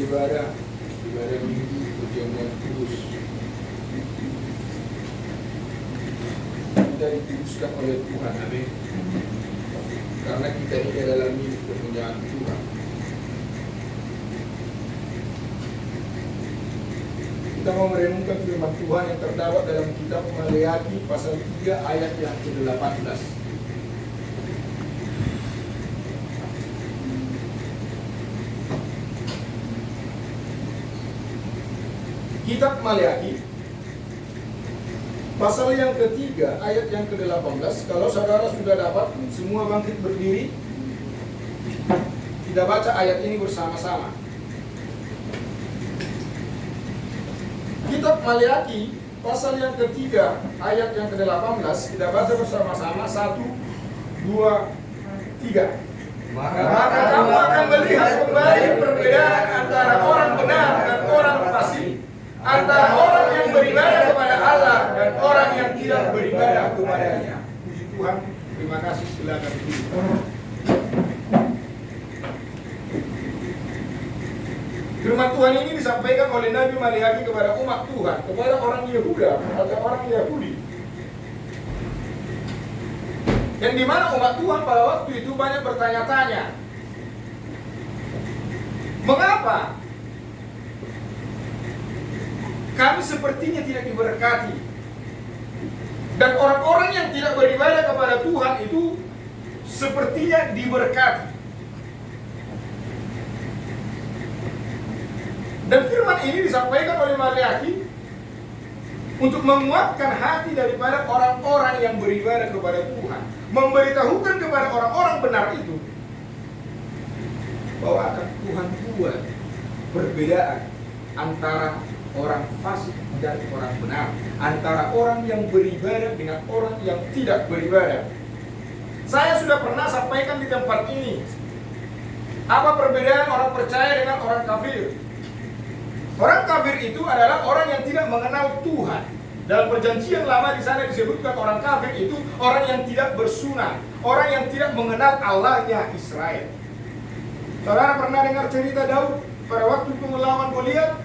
beribadah, ibadah minggu, perjamuan kudus. Kita dikuduskan oleh Tuhan, amin. Karena kita ini adalah milik kepunyaan Tuhan. Kita mau merenungkan firman Tuhan yang terdapat dalam kitab Maleakhi pasal 3 ayat yang ke-18. Kitab Maleakhi pasal yang ketiga ayat yang ke-18. Kalau saudara sudah dapat, semua bangkit berdiri. Kita baca ayat ini bersama-sama. Kitab Maleakhi pasal yang ketiga ayat yang ke-18. Kita baca bersama-sama. 1, 2, 3. Maka kamu akan melihat kembali perbedaan antara orang benar dan orang fasik, antara orang yang beribadah kepada Allah dan orang yang tidak beribadah kepadanya. Puji Tuhan, terima kasih, silakan duduk. Firman Tuhan ini disampaikan oleh Nabi Maleakhi kepada umat Tuhan, kepada orang Yehuda atau orang Yahudi. Yang dimana umat Tuhan pada waktu itu banyak bertanya-tanya, mengapa kami sepertinya tidak diberkati, dan orang-orang yang tidak beribadah kepada Tuhan itu sepertinya diberkati. Dan firman ini disampaikan oleh Maleakhi untuk menguatkan hati daripada orang-orang yang beribadah kepada Tuhan, memberitahukan kepada orang-orang benar itu bahwa akan Tuhan buat perbedaan antara orang fasik dan orang benar, antara orang yang beribadah dengan orang yang tidak beribadah. Saya sudah pernah sampaikan di tempat ini apa perbedaan orang percaya dengan orang kafir. Orang kafir itu adalah orang yang tidak mengenal Tuhan. Dalam perjanjian lama di sana disebutkan orang kafir itu orang yang tidak bersunat, orang yang tidak mengenal Allahnya Israel. Saudara pernah dengar cerita Daud pada waktu melawan Goliat?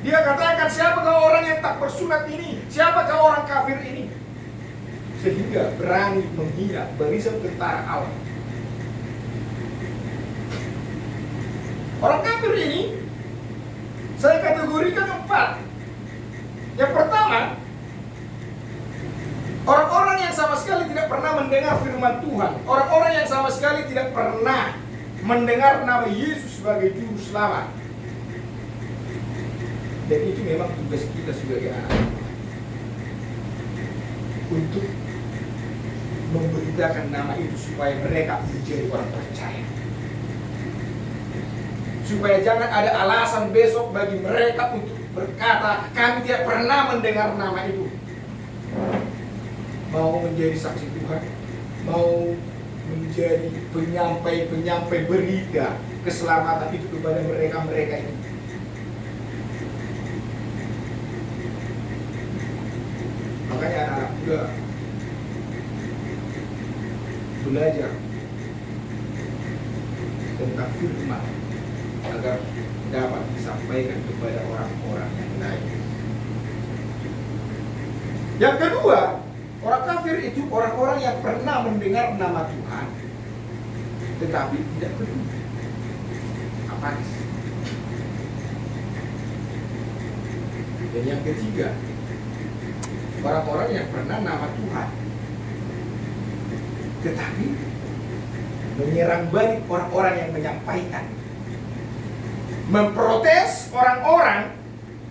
Dia katakan, siapakah orang yang tak bersunat ini? Siapakah orang kafir ini? Sehingga berani menghina barisan tentara Allah. Orang kafir ini saya kategorikan 4. Yang pertama, orang-orang yang sama sekali tidak pernah mendengar firman Tuhan. Orang-orang yang sama sekali tidak pernah mendengar nama Yesus sebagai juru selamat. Dan itu memang tugas kita sebagai anak untuk memberitakan nama itu supaya mereka menjadi orang percaya. Supaya jangan ada alasan besok bagi mereka untuk berkata, kami tidak pernah mendengar nama itu. Mau menjadi saksi Tuhan, mau menjadi penyampai berita keselamatan itu kepada mereka-mereka ini. Makanya anak-anak muda belajar tentang firman agar dapat disampaikan kepada orang-orang yang lain. Yang kedua, orang kafir itu orang-orang yang pernah mendengar nama Tuhan tetapi tidak peduli, apatis. Dan yang ketiga, orang-orang yang pernah nama Tuhan tetapi menyerang balik orang-orang yang menyampaikan, memprotes orang-orang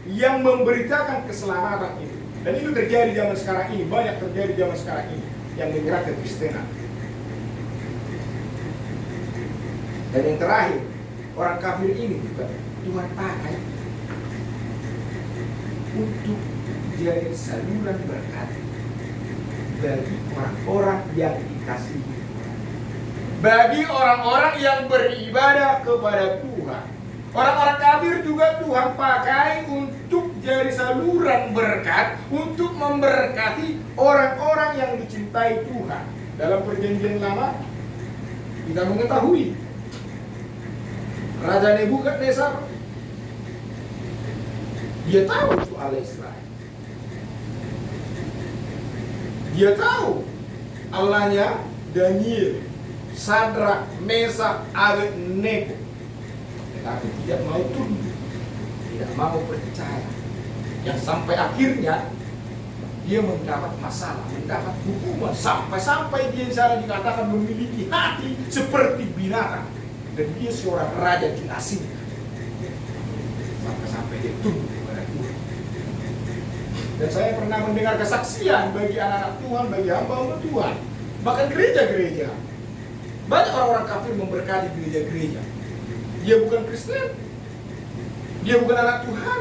yang memberitakan keselamatan itu. Dan itu terjadi zaman sekarang ini, banyak terjadi zaman sekarang ini yang menyerang kekristenan. Dan yang terakhir, orang kafir ini juga Tuhan pakai untuk jadi saluran berkat bagi orang-orang yang dikasihi, bagi orang-orang yang beribadah kepada Tuhan. Orang-orang kafir juga Tuhan pakai untuk jadi saluran berkat, untuk memberkati orang-orang yang dicintai Tuhan. Dalam perjanjian lama kita mengetahui Raja Nebukadnezar Dia tahu itu Allah Israel. Dia tahu Allahnya Daniel, Sadrak, Mesak, Abednego. Tetapi tidak mau tunduk, tidak mau percaya. Yang sampai akhirnya dia mendapat masalah, mendapat hukuman. Sampai-sampai dia di sana dikatakan memiliki hati seperti binatang. Dan dia seorang raja diasingkan. Sampai-sampai dia tunduk kepada Tuhan. Dan saya pernah mendengar kesaksian bagi anak-anak Tuhan, bagi hamba-hamba Tuhan. Bahkan gereja-gereja. Banyak orang-orang kafir memberkati gereja-gereja. Dia bukan Kristen. Dia bukan anak Tuhan.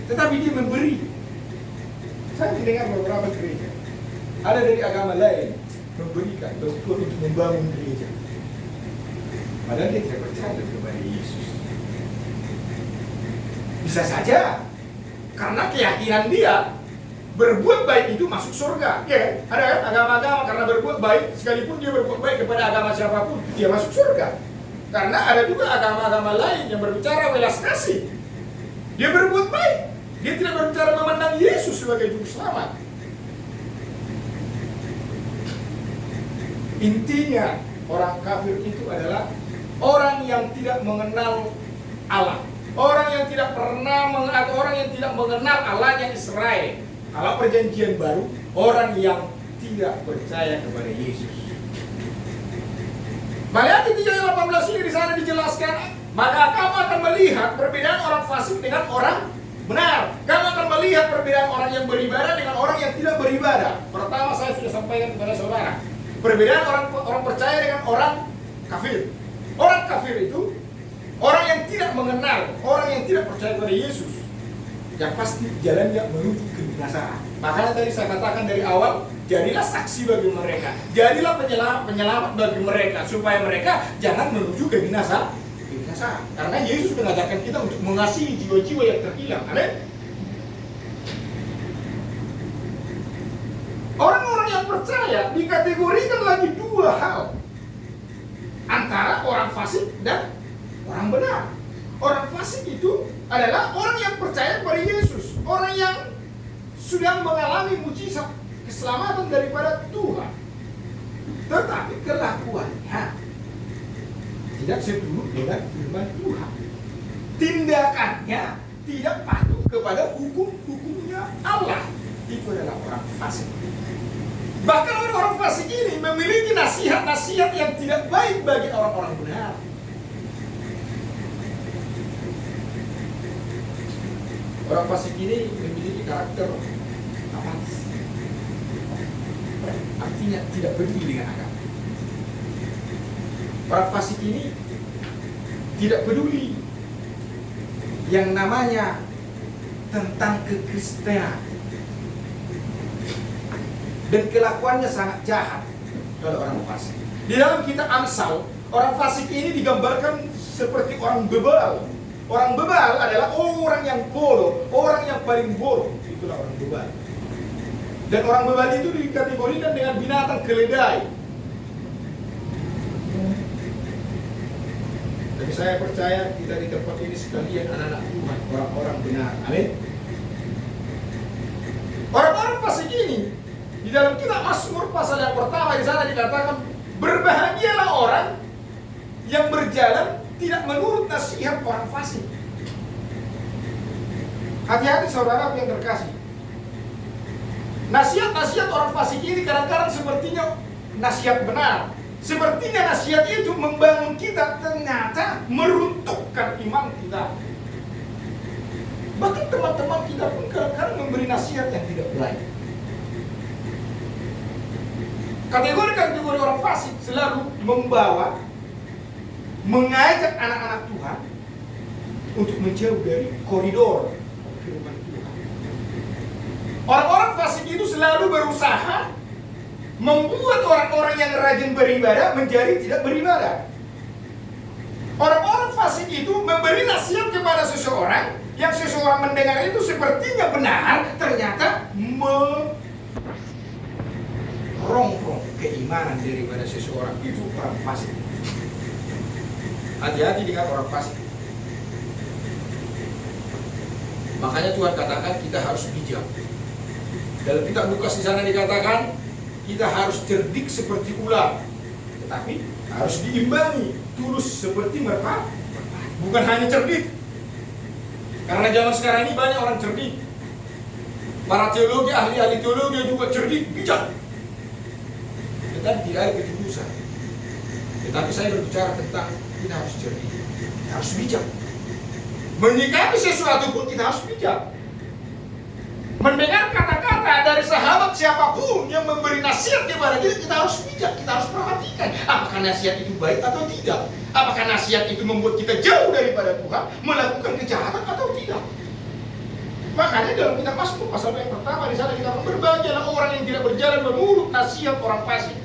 Tetapi dia memberi. Saya mendengar beberapa gereja. Ada dari agama lain memberikan bantuan untuk membangun gereja. Padahal dia tidak percaya kepada Yesus. Bisa saja karena keyakinan dia berbuat baik itu masuk surga. Ya, ada kan agama-agama karena berbuat baik, sekalipun dia berbuat baik kepada agama siapapun, dia masuk surga. Karena ada juga agama-agama lain yang berbicara welas kasih. Dia berbuat baik, dia tidak berbicara memandang Yesus sebagai juru selamat. Intinya orang kafir itu adalah orang yang tidak mengenal Allah. Orang yang tidak pernah mengenal, orang yang tidak mengenal Allahnya Israel. Allah perjanjian baru, orang yang tidak percaya kepada Yesus. Maliaki 3:18 ini di sana dijelaskan, maka kamu akan melihat perbedaan orang fasik dengan orang benar. Kamu akan melihat perbedaan orang yang beribadah dengan orang yang tidak beribadah. Pertama saya sudah sampaikan kepada saudara, perbedaan orang percaya dengan orang kafir. Orang kafir itu orang yang tidak mengenal, orang yang tidak percaya kepada Yesus, yang pasti jalannya menuju kebinasaan. Makanya tadi saya katakan dari awal, jadilah saksi bagi mereka, jadilah penyelamat bagi mereka, supaya mereka jangan menuju kebinasaan. Karena Yesus mengajarkan kita untuk mengasihi jiwa-jiwa yang terhilang. Amin. Orang-orang yang percaya dikategorikan lagi dua hal, antara orang fasik dan orang benar. Orang fasik itu adalah orang yang percaya kepada Yesus, orang yang sudah mengalami mujizat keselamatan daripada Tuhan, tetapi kelakuannya tidak seturut dengan firman Tuhan. Tindakannya tidak patuh kepada hukum-hukumnya Allah. Itu adalah orang fasik. Bahkan orang-orang fasik ini memiliki nasihat-nasihat yang tidak baik bagi orang-orang benar. Orang fasik ini memiliki karakter apatis. Artinya tidak peduli dengan agama. Orang fasik ini tidak peduli yang namanya tentang kekristenan. Dan kelakuannya sangat jahat kalau orang fasik. Di dalam kitab Amsal, orang fasik ini digambarkan seperti orang bebal. Orang bebal adalah orang yang bodoh, orang yang paling bodoh. Itulah orang bebal. Dan orang bebal itu dikategorikan dengan binatang keledai. Tapi saya percaya kita di tempat ini sekalian anak-anak Tuhan, orang-orang benar. Amin. Orang-orang fasik ini di dalam kitab Mazmur pasal yang pertama di sana dikatakan, berbahagialah orang yang berjalan tidak menurut nasihat orang fasik. Hati-hati saudara yang terkasih. Nasihat-nasihat orang fasik ini kadang-kadang sepertinya nasihat benar. Sepertinya nasihat itu membangun kita, ternyata meruntuhkan iman kita. Bahkan teman-teman kita pun kadang-kadang memberi nasihat yang tidak baik. Kategori-kategori orang fasik selalu mengajak anak-anak Tuhan untuk menjauh dari koridor firman Tuhan. Orang-orang fasik itu selalu berusaha membuat orang-orang yang rajin beribadah menjadi tidak beribadah. Orang-orang fasik itu memberi nasihat kepada seseorang yang seseorang mendengar itu sepertinya benar, ternyata merongrong keimanan daripada seseorang. Itu orang fasik. Hati-hati dengan orang fasik. Makanya Tuhan katakan kita harus bijak. Dalam kitab Lukas di sana dikatakan kita harus cerdik seperti ular, tetapi harus diimbangi tulus seperti merpati. Bukan hanya cerdik. Karena zaman sekarang ini banyak orang cerdik. Para teologi, ahli-ahli teologi juga cerdik, bijak. Tetapi tidak ada ketulusan. Tetapi saya berbicara tentang kita harus cerdik, kita harus bijak. Menyikapi sesuatu pun kita harus bijak. Mendengar kata-kata dari sahabat siapapun yang memberi nasihat kepada kita, kita harus bijak, kita harus perhatikan. Apakah nasihat itu baik atau tidak? Apakah nasihat itu membuat kita jauh daripada Tuhan, melakukan kejahatan atau tidak? Makanya dalam kitab Mazmur pasal yang pertama di sana kita berbahagialah orang yang tidak berjalan menurut nasihat orang fasik.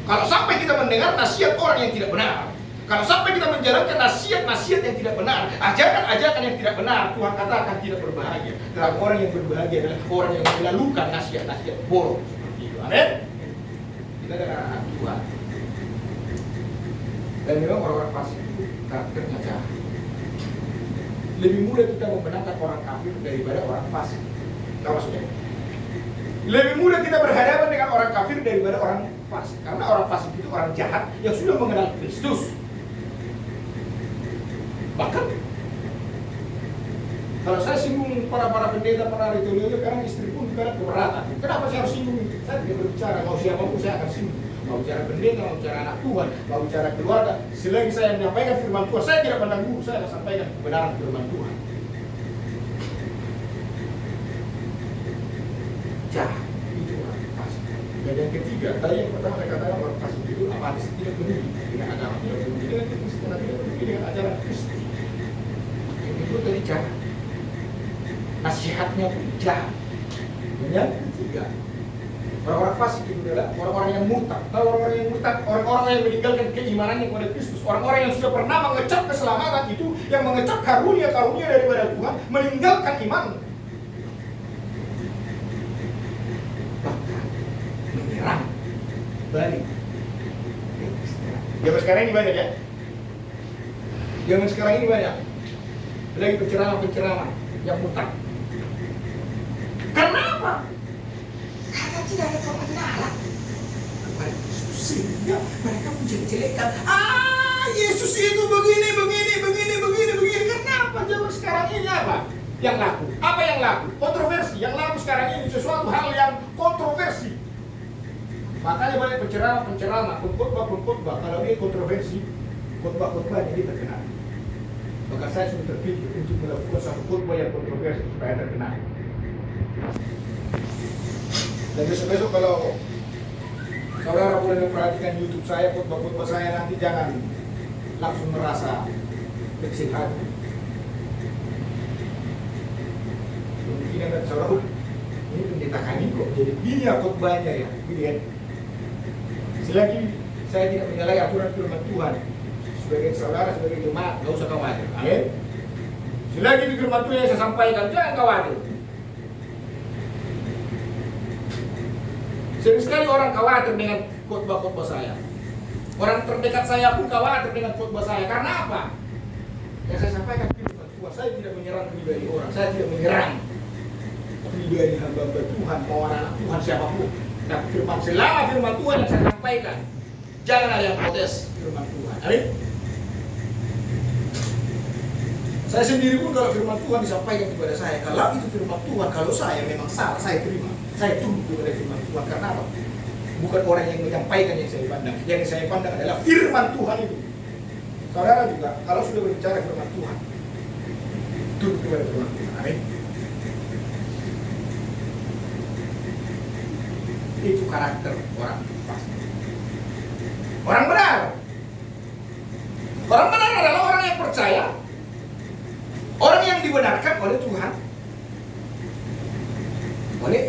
Kalau sampai kita mendengar nasihat orang yang tidak benar, kalau sampai kita menjalankan nasihat-nasihat yang tidak benar, ajakan-ajakan yang tidak benar, Tuhan katakan tidak berbahagia. Tetapi orang yang berbahagia adalah orang yang melakukan nasihat-nasihat buruk seperti itu. Amin. Kita adalah anak Tuhan. Dan memang orang-orang fasik itu karakternya jahat. Lebih mudah kita memenangkan orang kafir daripada orang fasik. Tahu maksudnya? Lebih mudah kita berhadapan dengan orang kafir daripada orang fasik. Karena orang fasik itu orang jahat yang sudah mengenal Kristus. Bahkan kalau saya singgung para pendeta, para teologi, karena istri pun juga keberatan. Kenapa saya harus singgung itu? Saya tidak berbicara, mau siapapun saya akan singgung. Mau bicara pendeta, mau bicara anak Tuhan, mau bicara keluarga. Selagi saya menyampaikan firman Tuhan, saya tidak pandang bulu, saya akan sampaikan kebenaran firman Tuhan. Jahat itu orang fasik. Dan yang ketiga, tadi yang pertama saya katakan orang fasik itu apatis, tidak peduli dengan agama, tidak peduli dengan Kristen, tidak peduli dengan ajaran Kristus. Yang kedua tadi jahat, nasihatnya pun jahat. Dan yang ketiga, orang-orang fasik itu adalah orang-orang yang murtad. Tahu orang-orang yang murtad? Orang-orang yang meninggalkan keimanannya kepada Kristus. Orang-orang yang sudah pernah mengecap keselamatan itu, yang mengecap karunia-karunia daripada Tuhan, meninggalkan iman. Bahkan menyerang balik. Zaman sekarang ini banyak ya. Zaman sekarang ini banyak. Lagi penceramah yang murtad. Kenapa? Karena tidak ada kebenaran kepada Yesus, sehingga mereka menjelek-jelekkan. Yesus itu begini. Kenapa zaman sekarang ini apa yang laku? Apa yang laku? Kontroversi. Yang laku sekarang ini sesuatu hal yang kontroversi. Makanya banyak penceramah, pengkhotbah. Kalau dia kontroversi, khotbah-khotbahnya dia terkenal. Maka saya sudah terpikir untuk melakukan satu khotbah yang kontroversi supaya terkenal. Dan besok-besok kalau saudara boleh memperhatikan YouTube saya, khotbah-khotbah saya, nanti jangan langsung merasa kecil hati. Kemungkinan kata saudara, ini pendeta kami kok jadi gini khotbahnya ya, lihat. Selagi saya tidak menyalahi aturan firman Tuhan, sebagai saudara, sebagai jemaat, gak usah khawatir. Amin. Selagi itu firman Tuhan yang saya sampaikan, jangan khawatir. Sering sekali orang khawatir dengan khotbah-khotbah saya. Orang terdekat saya pun khawatir dengan khotbah saya. Karena apa? Yang saya sampaikan firman Tuhan. Saya tidak menyerang pribadi orang. Saya tidak menyerang pribadi hamba Tuhan, mau anak Tuhan siapapun. Tapi selama firman Tuhan yang saya sampaikan, jangan ada yang protes firman Tuhan. Amin. Saya sendiri pun kalau firman Tuhan disampaikan kepada saya, kalau itu firman Tuhan, kalau saya memang salah, saya terima. Saya tunduk kepada firman Tuhan. Karena apa? Bukan orang yang menyampaikan yang saya pandang. Yang saya pandang adalah firman Tuhan itu. Saudara juga, kalau sudah berbicara firman Tuhan, tunduk kepada firman Tuhan. Amin. Itu karakter orang fasik. Orang benar. Orang benar adalah orang yang percaya, orang yang dibenarkan oleh Tuhan, oleh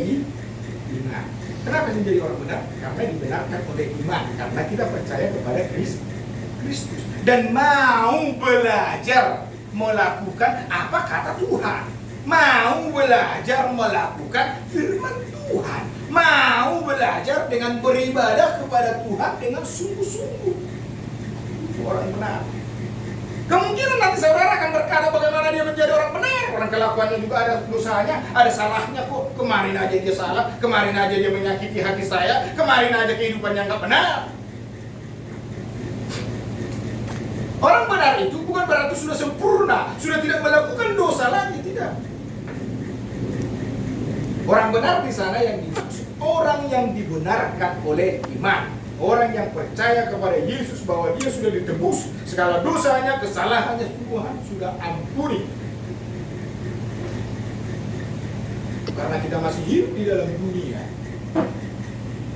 iman. Kenapa menjadi orang benar? Karena dibenarkan oleh iman. Karena kita percaya kepada Kristus dan mau belajar melakukan apa kata Tuhan. Mau belajar melakukan firman Tuhan. Mau belajar dengan beribadah kepada Tuhan dengan sungguh-sungguh. Itu orang benar. Kemungkinan nanti saudara akan berkata bagaimana dia menjadi orang benar. Orang kelakuannya juga ada dosanya, ada salahnya kok. Kemarin aja dia salah, kemarin aja dia menyakiti hati saya, kemarin aja kehidupannya nggak benar. Orang benar itu bukan berarti sudah sempurna, sudah tidak melakukan dosa lagi, tidak. Orang benar di sana yang dimaksud orang yang dibenarkan oleh iman, orang yang percaya kepada Yesus bahwa dia sudah ditebus, segala dosanya, kesalahannya Tuhan sudah ampuni. Karena kita masih hidup di dalam dunia,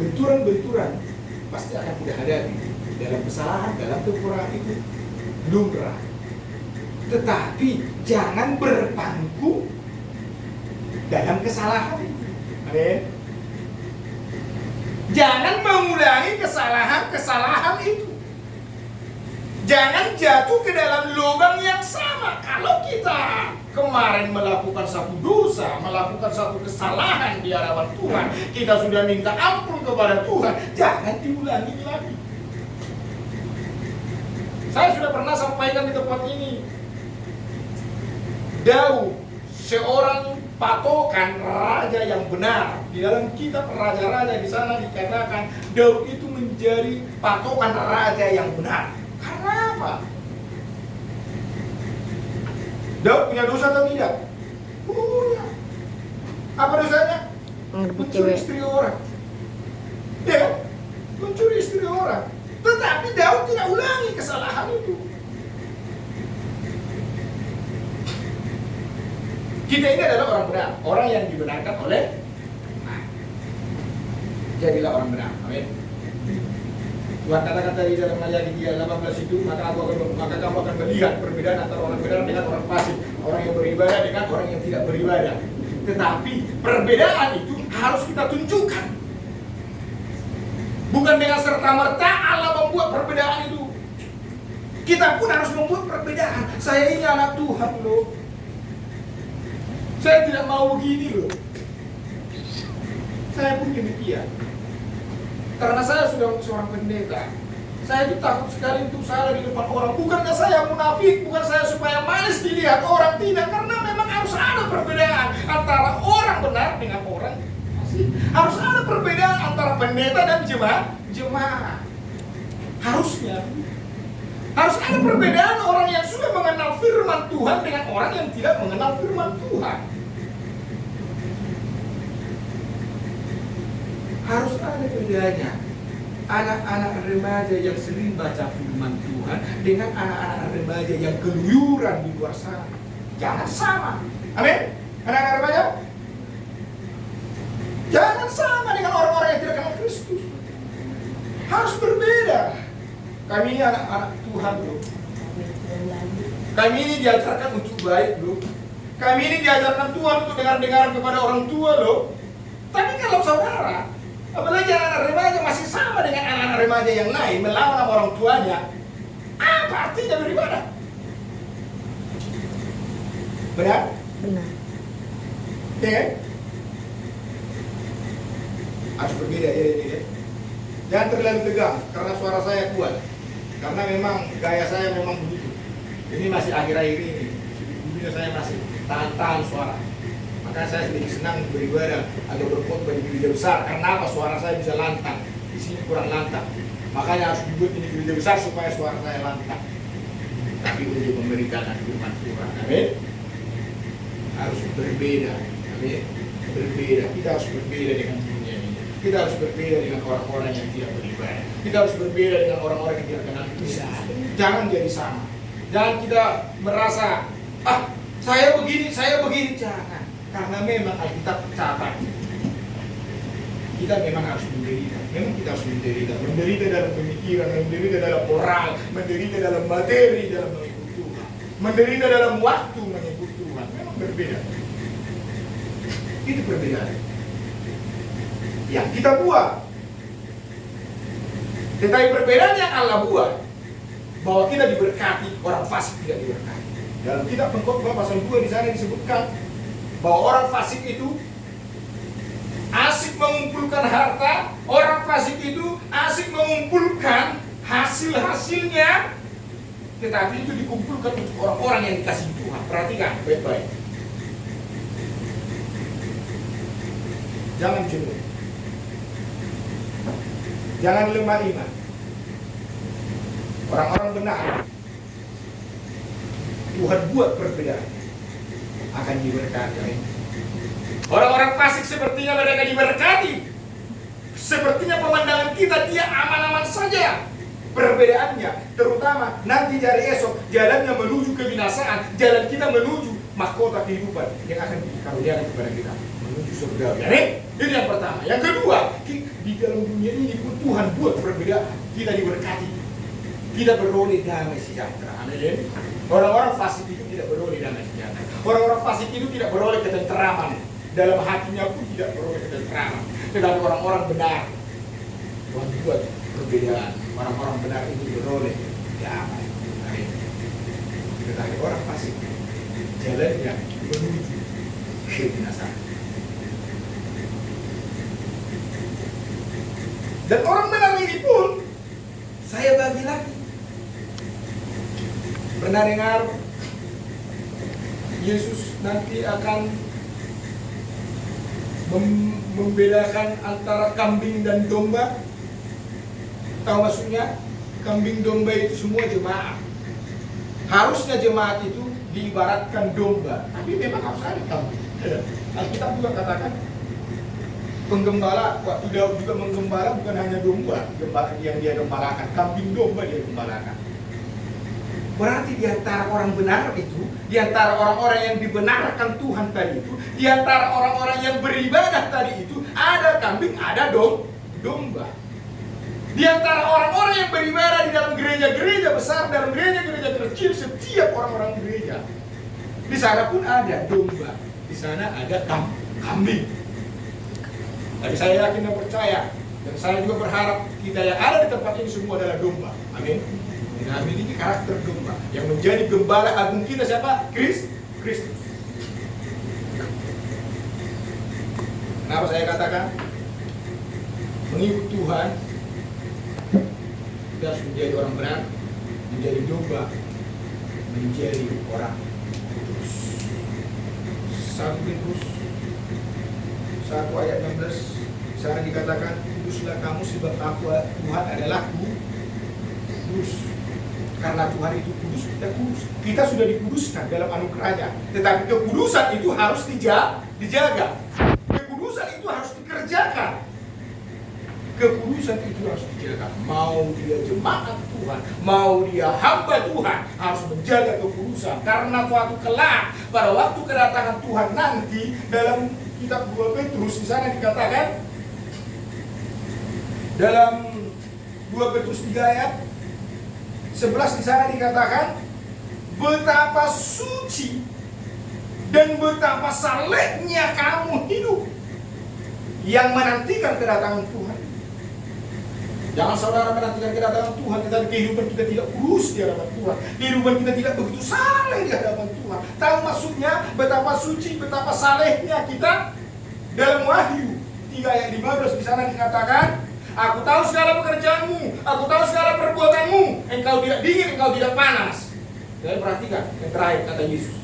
benturan-benturan pasti akan kita hadapi. Dalam kesalahan, dalam kekurangan itu lumrah. Tetapi jangan berpangku dalam kesalahan. Amin. Jangan mengulangi kesalahan-kesalahan itu. Jangan jatuh ke dalam lubang yang sama. Kalau kita kemarin melakukan satu dosa, melakukan satu kesalahan di hadapan Tuhan, kita sudah minta ampun kepada Tuhan, jangan diulangi lagi. Saya sudah pernah sampaikan di tempat ini. Daud, seorang patokan raja yang benar. Di dalam kitab raja-raja di sana dikatakan Daud itu menjadi patokan raja yang benar. Karena apa? Daud punya dosa atau tidak? Punya. Apa dosanya? Mencuri istri orang. Ya kan? Mencuri istri orang. Tetapi Daud tidak ulangi kesalahan itu. Kita ini adalah orang benar, orang yang dibenarkan oleh Tuhan. Jadilah orang benar. Amin. Tuhan katakan tadi dalam ayat 18 itu, maka kamu akan melihat perbedaan antara orang benar dengan orang fasik, orang yang beribadah dengan orang yang tidak beribadah. Tetapi perbedaan itu harus kita tunjukkan. Bukan dengan serta-merta Allah membuat perbedaan itu. Kita pun harus membuat perbedaan. Saya ini anak Tuhan loh. Saya tidak mau begini loh. Saya pun demikian. Karena saya sudah seorang pendeta. Saya itu takut sekali untuk salah di depan orang. Bukannya saya munafik, bukan saya supaya manis dilihat orang, tidak. Karena memang harus ada perbedaan antara orang benar dengan orang fasik. Harus ada perbedaan antara pendeta dan jemaah. Harusnya. Harus ada perbedaan orang yang sudah mengenal firman Tuhan dengan orang yang tidak mengenal firman Tuhan. Harus ada bedanya. Anak-anak remaja yang sering baca firman Tuhan dengan anak-anak remaja yang keluyuran di luar sana. Jangan sama. Amin? Anak-anak remaja? Jangan sama dengan orang-orang yang tidak kenal Kristus. Harus berbeda. Kami ini anak-anak Tuhan loh. Kami ini diajarkan untuk baik loh. Kami ini diajarkan Tuhan untuk dengar-dengar kepada orang tua loh. Tapi kalau saudara, apalagi anak-anak remaja masih sama dengan anak-anak remaja yang lain, melawan sama orang tuanya, apa artinya beribadah? Benar? Benar. Ya? Harus berbeda ya. Jangan terlalu tegang, karena suara saya kuat. Karena memang gaya saya memang begitu. Ini masih akhir-akhir ini. Dulunya saya masih tahan-tahan suara. Maka saya sedikit senang beribadah atau berkhotbah di gereja besar. Karena apa? Suara saya bisa lantang. Di sini kurang lantang. Makanya harus dibuat ini gereja besar supaya suara saya lantang. Tapi untuk memberikan firman Tuhan. Amin. Harus berbeda. Amin. Berbeda. Kita harus berbeda dengan dunia ini. Kita harus berbeda dengan orang-orang yang tidak beribadah. Kita harus berbeda dengan orang-orang yang tidak kenal Kristus. Jangan jadi sama. Jangan kita merasa, saya begini. Jangan. Karena memang Alkitab catat. Kita memang harus menderita. Memang kita harus menderita. Menderita dalam pemikiran, menderita dalam moral, menderita dalam materi, dalam mengikut Tuhan. Menderita dalam waktu mengikut Tuhan. Memang berbeda. Itu perbedaan yang kita buat. Tetapi perbedaan yang Allah buat, bahwa kita diberkati, orang fasik tidak diberkati. Dalam kitab Pengkhotbah pasal 2 di sana disebutkan bahwa orang fasik itu asik mengumpulkan harta, orang fasik itu asik mengumpulkan hasil-hasilnya tetapi itu dikumpulkan untuk orang-orang yang dikasih Tuhan. Perhatikan baik-baik. Jangan jenuh. Jangan lemah iman. Orang-orang benar, Tuhan buat perbedaan, akan diberkati. Orang-orang fasik sepertinya mereka diberkati. Sepertinya pemandangan kita dia aman-aman saja. Perbedaannya, terutama nanti dari esok jalannya menuju kebinasaan, jalan kita menuju mahkota kehidupan yang akan dikaruniakan kepada kita, menuju surga. Ini yang pertama. Yang kedua, di dalam dunia ini pun Tuhan buat perbedaan. Kita diberkati, kita beroleh damai sejahtera. Amin. Orang-orang fasik itu tidak beroleh damai sejahtera. Orang-orang fasik itu tidak beroleh ketenteraman. Dalam hatinya pun tidak beroleh ketenteraman. Tetapi orang-orang benar, Tuhan buat perbedaan. Orang-orang benar itu beroleh damai. Amin. Tetapi orang fasik jalannya menuju kebinasaan. Dan orang benar ini pun saya bagi lagi. Pernah dengar Yesus nanti akan membedakan antara kambing dan domba? Tahu maksudnya? Kambing domba itu semua jemaat. Harusnya jemaat itu diibaratkan domba, tapi memang harus ada kambing. Alkitab juga katakan penggembala waktu Daud juga menggembala bukan hanya domba yang dia gembalakan, kambing domba dia gembalakan. Berarti di antara orang benar itu, di antara orang-orang yang dibenarkan Tuhan tadi itu, di antara orang-orang yang beribadah tadi itu, ada kambing, ada domba. Di antara orang-orang yang beribadah di dalam gereja-gereja besar, dalam gereja-gereja kecil, setiap orang-orang gereja, di sana pun ada domba, di sana ada kambing. Tapi saya yakin dan percaya, dan saya juga berharap kita yang ada di tempat ini semua adalah domba. Amin. Yang memiliki karakter domba, yang menjadi gembala agung kita siapa? Kristus. Kenapa saya katakan mengikut Tuhan, kita harus menjadi orang benar, menjadi domba, menjadi orang kudus. 1 Petrus 1 ayat 16, sana dikatakan, kuduslah kamu sebab aku Tuhan adalah kudus. Karena Tuhan itu kudus, kita kudus. Kita sudah dikuduskan dalam anugerahnya. Tetapi kekudusan itu harus dijaga. Kekudusan itu harus dikerjakan. Kekudusan itu harus dijaga. Mau dia jemaat Tuhan, mau dia hamba Tuhan, harus menjaga kekudusan. Karena suatu kelak, pada waktu kedatangan Tuhan nanti, dalam kitab 2 Petrus di sana dikatakan, dalam 2 Petrus 3 ayat 11 di sana dikatakan, betapa suci dan betapa salehnya kamu hidup yang menantikan kedatangan Tuhan. Jangan saudara menantikan kedatangan Tuhan, tetapi kehidupan kita tidak kudus di hadapan Tuhan. Kehidupan kita tidak begitu saleh di hadapan Tuhan. Tahu maksudnya betapa suci, betapa salehnya kita? Dalam Wahyu 3 ayat 15 di sana dikatakan, aku tahu segala pekerjaanmu, aku tahu segala perbuatanmu. Engkau tidak dingin, engkau tidak panas. Jadi perhatikan yang terakhir kata Yesus.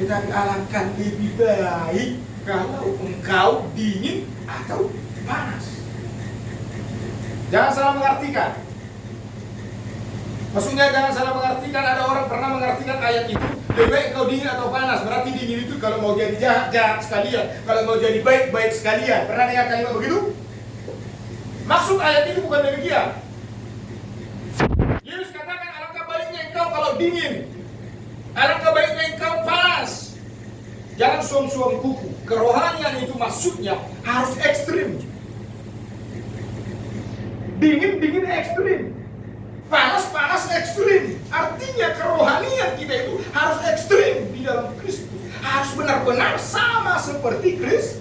Tetapi alangkah lebih baik kalau engkau dingin atau panas. Jangan salah mengartikan. Maksudnya jangan salah mengartikan. Ada orang pernah mengartikan ayat itu, lebih baik engkau dingin atau panas. Berarti dingin itu kalau mau jadi jahat sekalian, kalau mau jadi baik sekalian. Pernah dengar kalimat begitu? Maksud ayat ini bukan demikian. Yesus katakan alangkah baiknya engkau kalau dingin, alangkah baiknya engkau panas. Jangan suam-suam kuku. Kerohanian itu maksudnya harus ekstrim. Dingin ekstrim, panas ekstrim. Artinya kerohanian kita itu harus ekstrim di dalam Kristus. Harus benar-benar sama seperti Kristus.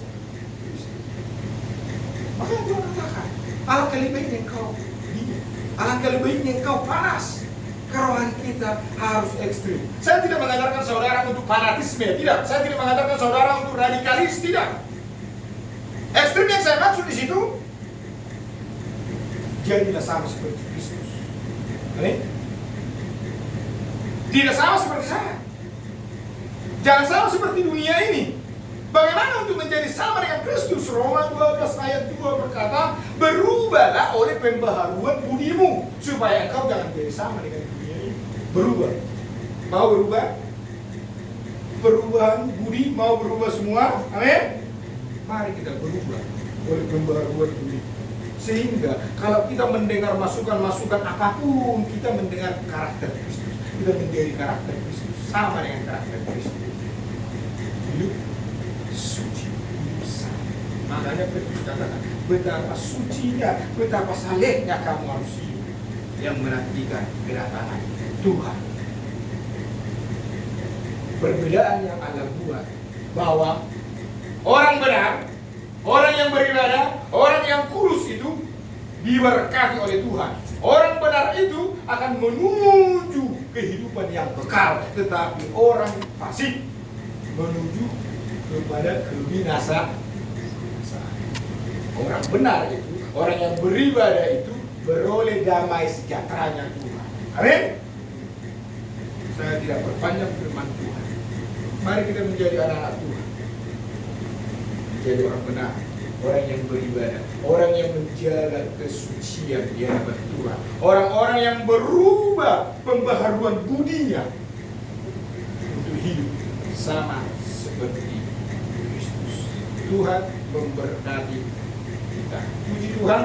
Makanya Tuhan katakan, alangkah lebih baiknya engkau dingin, alangkah lebih baiknya engkau panas. Kerohanian kita harus ekstrim. Saya tidak mengajarkan saudara untuk fanatisme, tidak. Saya tidak mengajarkan saudara untuk radikalis, tidak. Ekstrim yang saya maksud di situ, jadilah sama seperti Kristus. Amin. Tidak sama seperti saya. Jangan sama seperti dunia ini. Bagaimana untuk menjadi sama dengan Kristus? Roma 12 ayat 2 berkata, berubahlah oleh pembaharuan budimu, supaya engkau jangan jadi sama dengan dunia ini. Berubah. Mau berubah? Perubahan budi, mau berubah semua? Amin? Mari kita berubah oleh pembaharuan budi. Sehingga kalau kita mendengar masukan-masukan apapun, kita mendengar karakter Kristus. Kita menjadi karakter Kristus, sama dengan karakter Kristus. Hidup suci, hidup sama. Makanya Petrus katakan, betapa sucinya, betapa salehnya kamu harus hidup, yang menantikan kedatangan Tuhan. Perbedaan yang Allah buat, bahwa orang benar, orang yang beribadah, orang yang kudus itu diberkati oleh Tuhan. Orang benar itu akan menuju kehidupan yang kekal, tetapi orang fasik menuju kepada kebinasaan. Orang benar itu, orang yang beribadah itu beroleh damai sejahteranya Tuhan. Amin. Saya tidak berpanjang firman Tuhan. Mari kita menjadi anak-anak Tuhan. Menjadi orang benar, orang yang beribadah, orang yang menjaga kesucian di hadapan Tuhan, orang-orang yang berubah pembaharuan budinya untuk hidup sama seperti Kristus. Tuhan memberkati kita. Puji Tuhan.